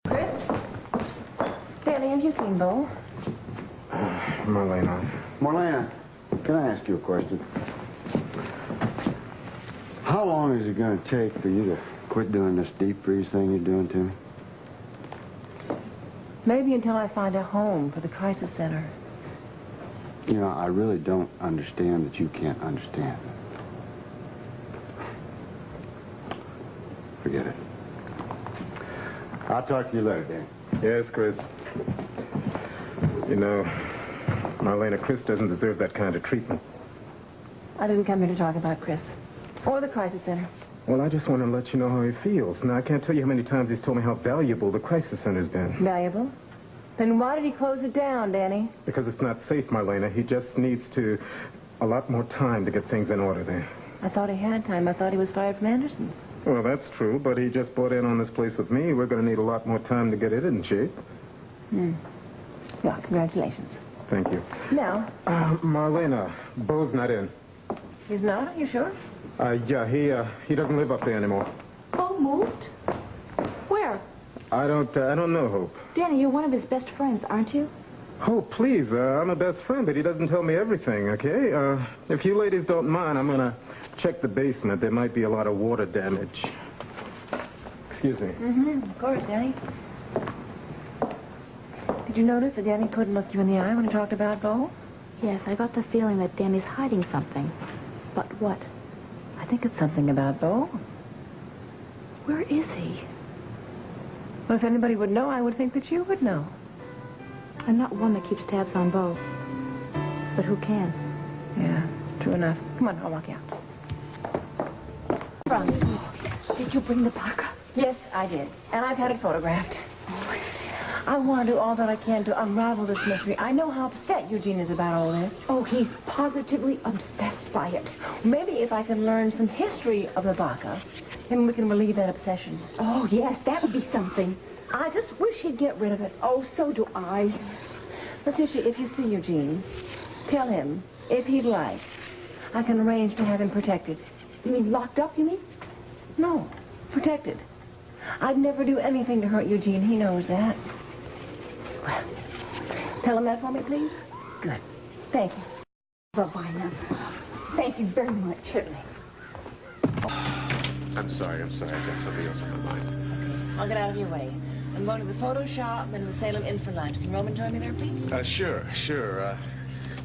Chris? Danny, have you seen Bo? Marlena. Marlena, can I ask you a question? How long is it going to take for you to quit doing this deep freeze thing you're doing to me? Maybe until I find a home for the crisis center. You know, I really don't understand that you can't understand. Forget it. I'll talk to you later, Dan. Yes, Chris. You know, Marlena, Chris doesn't deserve that kind of treatment. I didn't come here to talk about Chris. Or the crisis center. Well, I just want to let you know how he feels. Now, I can't tell you how many times he's told me how valuable the crisis center's been. Valuable? Then why did he close it down, Danny? Because it's not safe, Marlena. He just needs a lot more time to get things in order there. I thought he had time. I thought he was fired from Anderson's. Well, that's true, but he just bought in on this place with me. We're going to need a lot more time to get it in shape. Well, congratulations. Thank you. Now? Marlena, Bo's not in. He's not? Are you sure? Yeah, he doesn't live up there anymore. Bo moved? Where? I don't know, Hope. Danny, you're one of his best friends, aren't you? Hope, please, I'm a best friend, but he doesn't tell me everything, okay? If you ladies don't mind, I'm going to check the basement. There might be a lot of water damage. Excuse me. Of course, Danny. Did you notice that Danny couldn't look you in the eye when he talked about Bo? Yes, I got the feeling that Danny's hiding something. But what? I think it's something about Bo. Where is he? Well, if anybody would know, I would think that you would know. I'm not one that keeps tabs on Bo. But who can? Yeah, true enough. Come on, I'll walk you out. Franz, did you bring the parka? Yes, I did. And I've had it photographed. I want to do all that I can to unravel this mystery. I know how upset Eugene is about all this. Oh, he's positively obsessed by it. Maybe if I can learn some history of the baka, then we can relieve that obsession. Oh, yes, that would be something. I just wish he'd get rid of it. Oh, so do I. Leticia, if you see Eugene, tell him, if he'd like, I can arrange to have him protected. You mean locked up, you mean? No, protected. I'd never do anything to hurt Eugene. He knows that. Well, tell him that for me, please. Good. Thank you. Bye-bye now. Thank you very much. Certainly. I'm sorry. I've got something else on my mind. I'll get out of your way. I'm going to the photo shop and the Salem Inn for lunch. Can Roman join me there, please? Sure.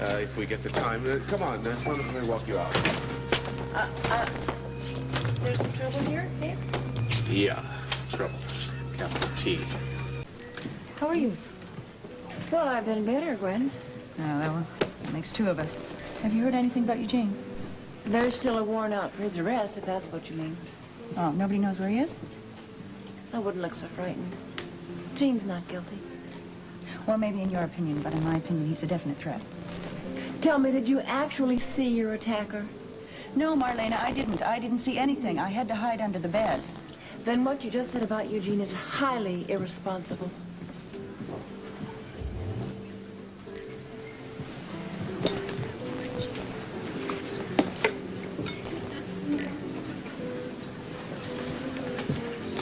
If we get the time. Come on, let me walk you out. Is there some trouble here, Dave? Yeah, trouble. Capital T. How are you? Well, I've been better, Gwen. Oh, well, that makes two of us. Have you heard anything about Eugene? There's still a warrant out for his arrest, if that's what you mean. Oh, nobody knows where he is? I wouldn't look so frightened. Gene's not guilty. Well, maybe in your opinion, but in my opinion, he's a definite threat. Tell me, did you actually see your attacker? No, Marlena, I didn't. I didn't see anything. I had to hide under the bed. Then what you just said about Eugene is highly irresponsible.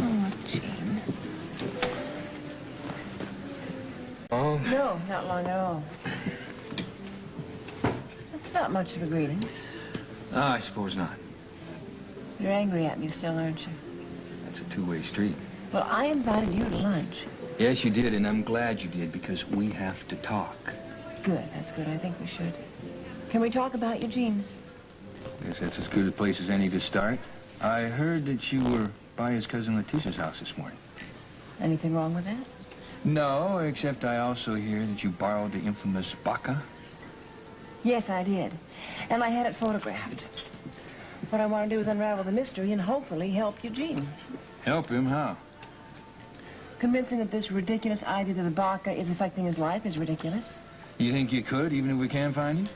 Oh, Gene. Oh? No, not long at all. That's not much of a greeting. I suppose not. You're angry at me still, aren't you? That's a two-way street. Well, I invited you to lunch. Yes, you did, and I'm glad you did, because we have to talk. Good, that's good. I think we should. Can we talk about Eugene? Guess that's as good a place as any to start. I heard that you were by his cousin Leticia's house this morning. Anything wrong with that? No, except I also hear that you borrowed the infamous baka. Yes, I did. And I had it photographed. What I want to do is unravel the mystery and hopefully help Eugene. Help him? How? Convincing that this ridiculous idea that the baka is affecting his life is ridiculous. You think you could, even if we can find you?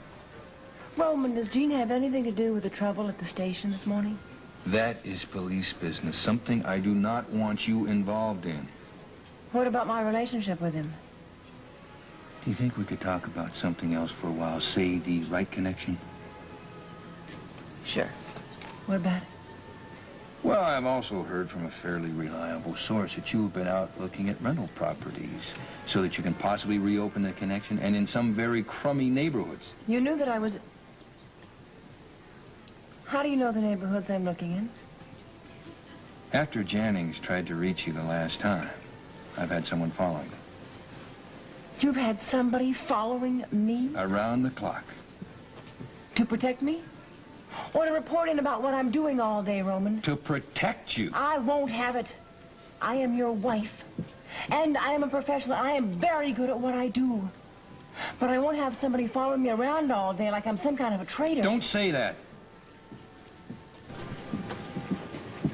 Roman, does Gene have anything to do with the trouble at the station this morning? That is police business, something I do not want you involved in. What about my relationship with him? Do you think we could talk about something else for a while? Say the right connection? Sure. What about it? Well, I've also heard from a fairly reliable source that you've been out looking at rental properties so that you can possibly reopen the connection, and in some very crummy neighborhoods. You knew that I was... How do you know the neighborhoods I'm looking in? After Jannings tried to reach you the last time, I've had someone following me. You've had somebody following me? Around the clock. To protect me? Or to report in about what I'm doing all day, Roman? To protect you. I won't have it. I am your wife. And I am a professional. I am very good at what I do. But I won't have somebody following me around all day like I'm some kind of a traitor. Don't say that.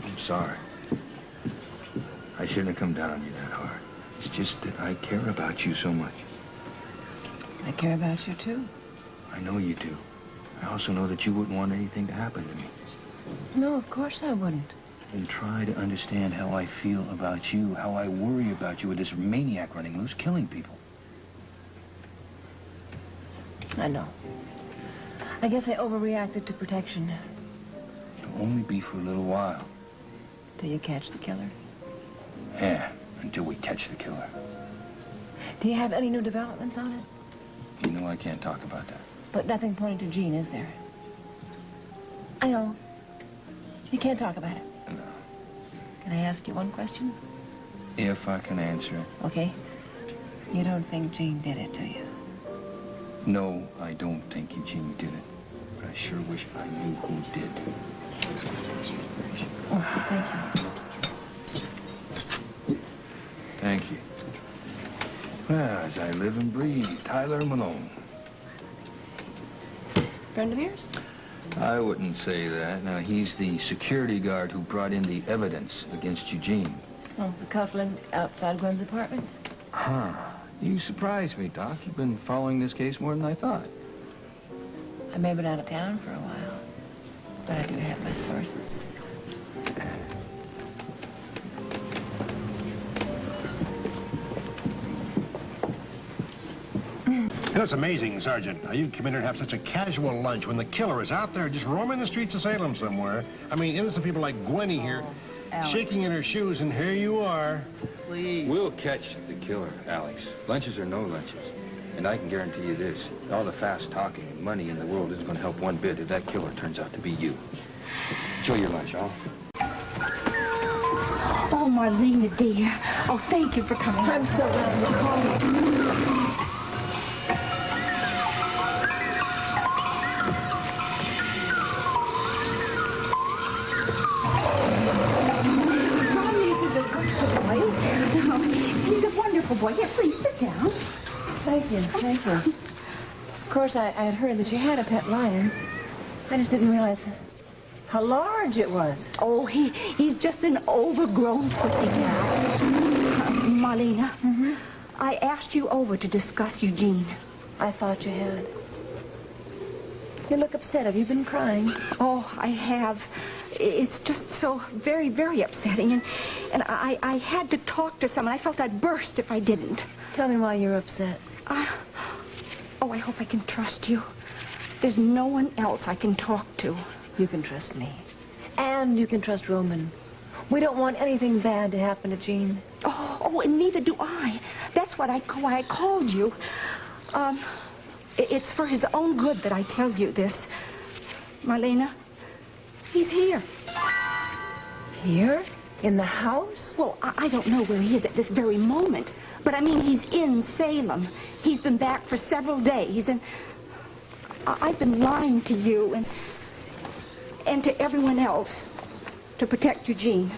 I'm sorry. I shouldn't have come down on you that hard. It's just that I care about you so much. I care about you, too. I know you do. I also know that you wouldn't want anything to happen to me. No, of course I wouldn't. And try to understand how I feel about you, how I worry about you with this maniac running loose, killing people. I know. I guess I overreacted to protection. It'll only be for a little while. Till you catch the killer. Yeah, until we catch the killer. Do you have any new developments on it? You know I can't talk about that. But nothing pointing to Jean, is there? I know. You can't talk about it. No. Can I ask you one question? If I can answer it. Okay. You don't think Jean did it, do you? No, I don't think Eugene did it. But I sure wish I knew who did. Oh, thank you. Thank you. Well, as I live and breathe, Tyler Malone. Friend of yours? I wouldn't say that. Now, he's the security guard who brought in the evidence against Eugene. Oh, the cufflink outside Gwen's apartment? Huh. You surprised me, Doc. You've been following this case more than I thought. I may have been out of town for a while, but I do have my sources. You know, it's amazing, Sergeant, how you come in here and have such a casual lunch when the killer is out there just roaming the streets of Salem somewhere. I mean, innocent people like Gwenny here, shaking in her shoes, and here you are. Please. We'll catch the killer, Alex. Lunches or no lunches. And I can guarantee you this. All the fast talking and money in the world isn't going to help one bit if that killer turns out to be you. Enjoy your lunch, all. Oh, Marlena, dear. Oh, thank you for coming. I'm so glad you called me. He's a wonderful boy. Here, please, sit down. Thank you, thank you. Of course, I had heard that you had a pet lion. I just didn't realize how large it was. Oh, he's just an overgrown pussycat. Marlena, I asked you over to discuss Eugene. I thought you had. You look upset. Have you been crying? Oh, I have. It's just so very, very upsetting. And I had to talk to someone. I felt I'd burst if I didn't. Tell me why you're upset. Oh, I hope I can trust you. There's no one else I can talk to. You can trust me. And you can trust Roman. We don't want anything bad to happen to Jean. Oh, and neither do I. That's why I called you. It's for his own good that I tell you this. Marlena, he's here. Here? In the house? Well, I don't know where he is at this very moment. But I mean, he's in Salem. He's been back for several days, and I've been lying to you and to everyone else to protect Eugene.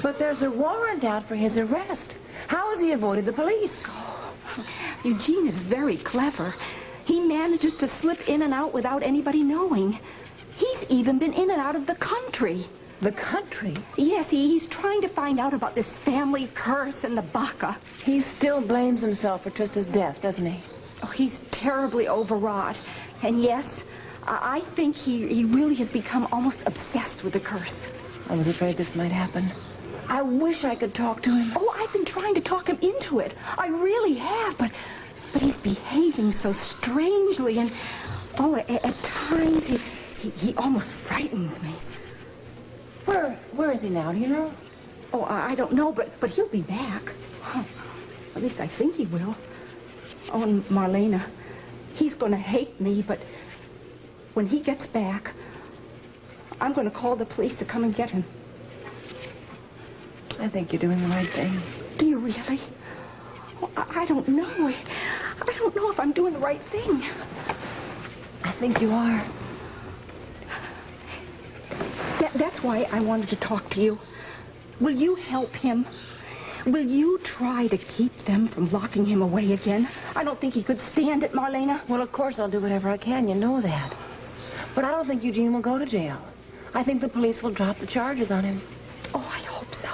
But there's a warrant out for his arrest. How has he avoided the police? Oh, Eugene is very clever. He manages to slip in and out without anybody knowing. He's even been in and out of the country. The country? Yes, he's trying to find out about this family curse and the baka. He still blames himself for Trista's death, doesn't he? Oh, he's terribly overwrought. And yes, I think he really has become almost obsessed with the curse. I was afraid this might happen. I wish I could talk to him. Oh, I've been trying to talk him into it. I really have, but he's behaving so strangely, and at times he almost frightens me. Where Where is he now? Do you know? Oh, I don't know, but he'll be back. Huh. At least I think he will. Oh, and Marlena, he's going to hate me, but when he gets back, I'm going to call the police to come and get him. I think you're doing the right thing. Do you really? Oh, I don't know. I don't know if I'm doing the right thing. I think you are. That's why I wanted to talk to you. Will you help him? Will you try to keep them from locking him away again? I don't think he could stand it, Marlena. Well, of course I'll do whatever I can. You know that. But I don't think Eugene will go to jail. I think the police will drop the charges on him. Oh, I hope so.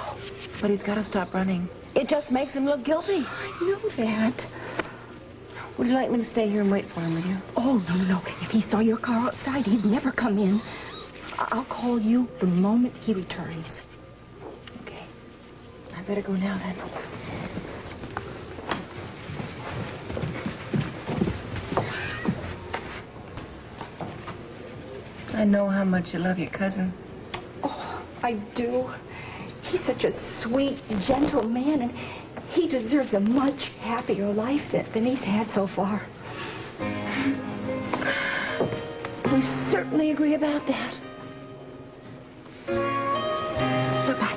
But he's got to stop running. It just makes him look guilty. I know that. Would you like me to stay here and wait for him with you? Oh, no. If he saw your car outside, he'd never come in. I'll call you the moment he returns. Okay. I better go now, then. I know how much you love your cousin. Oh, I do. He's such a sweet, gentle man, and he deserves a much happier life than he's had so far. We certainly agree about that. Bye-bye.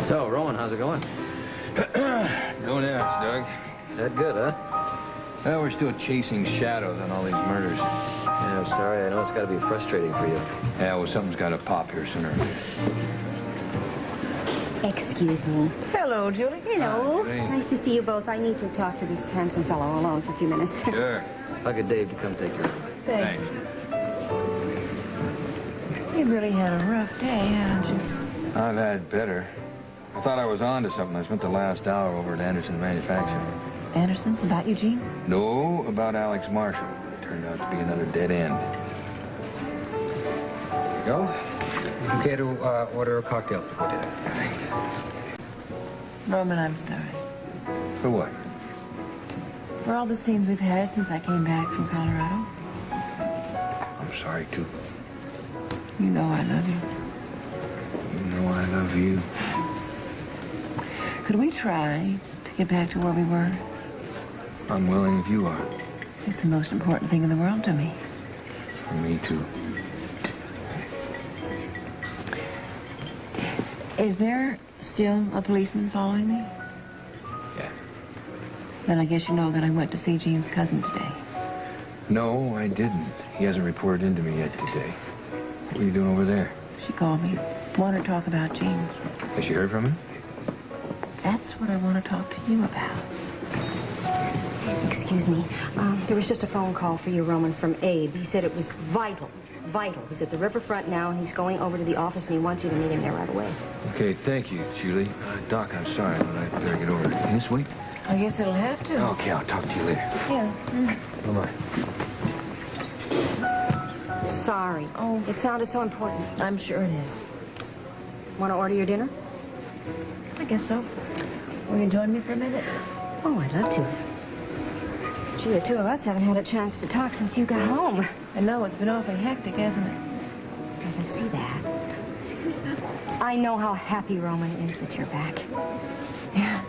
So, Roman, how's it going? Don't ask, Doug. That good, huh? Well, we're still chasing shadows on all these murders. Yeah, I'm sorry. I know it's got to be frustrating for you. Yeah, well, something's got to pop here sooner or later. Excuse me. Hello, Julie. Hello. Hi, Julie. Nice to see you both. I need to talk to this handsome fellow alone for a few minutes. Sure. I'll get Dave to come take care of it. Thanks. You really had a rough day, haven't you? I've had better. I thought I was on to something. I spent the last hour over at Anderson Manufacturing. Anderson's about Eugene? No, about Alex Marshall. It turned out to be another dead end. There you go. Okay to order cocktails before dinner. Thanks. Roman, I'm sorry. For what? For all the scenes we've had since I came back from Colorado. I'm sorry, too. You know I love you. You know I love you. Could we try to get back to where we were? I'm willing if you are. It's the most important thing in the world to me. Me, too. Is there still a policeman following me? Yeah. Then I guess you know that I went to see Jean's cousin today. No, I didn't. He hasn't reported into me yet today. What are you doing over there? She called me. Wanted to talk about Jean. Has she heard from him? That's what I want to talk to you about. Excuse me. There was just a phone call for you, Roman, from Abe. He said it was vital. He's at the riverfront now, and he's going over to the office, and he wants you to meet him there right away. Okay, thank you, Julie. Doc, I'm sorry, but I better get over it. Can this wait? I guess it'll have to. Okay, I'll talk to you later. Yeah. Bye-bye. Sorry. Oh. It sounded so important. I'm sure it is. Want to order your dinner? I guess so. Will you join me for a minute? Oh, I'd love to. Gee, the two of us haven't had a chance to talk since you got home. I know, it's been awfully hectic, hasn't it? I can see that. I know how happy Roman is that you're back. Yeah,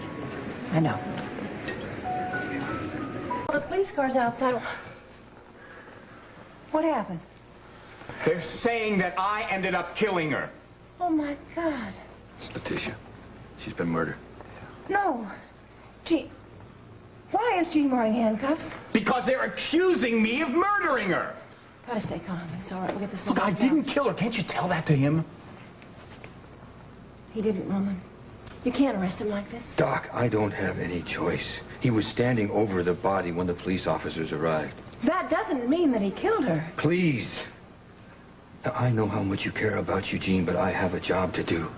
I know. The police car's outside. What happened? They're saying that I ended up killing her. Oh, my God. It's Leticia. She's been murdered. No. Jean. Why is Jean wearing handcuffs? Because they're accusing me of murdering her. Gotta stay calm. It's all right. We'll get this. Look, I didn't kill her. Can't you tell that to him? He didn't, Roman. You can't arrest him like this. Doc, I don't have any choice. He was standing over the body when the police officers arrived. That doesn't mean that he killed her. Please. Now, I know how much you care about Eugene, but I have a job to do.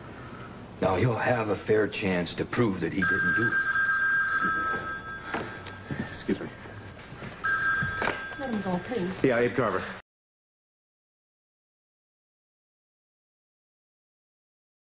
Now, you'll have a fair chance to prove that he didn't do it. Excuse me. Let him go, please. Yeah, Abe Carver.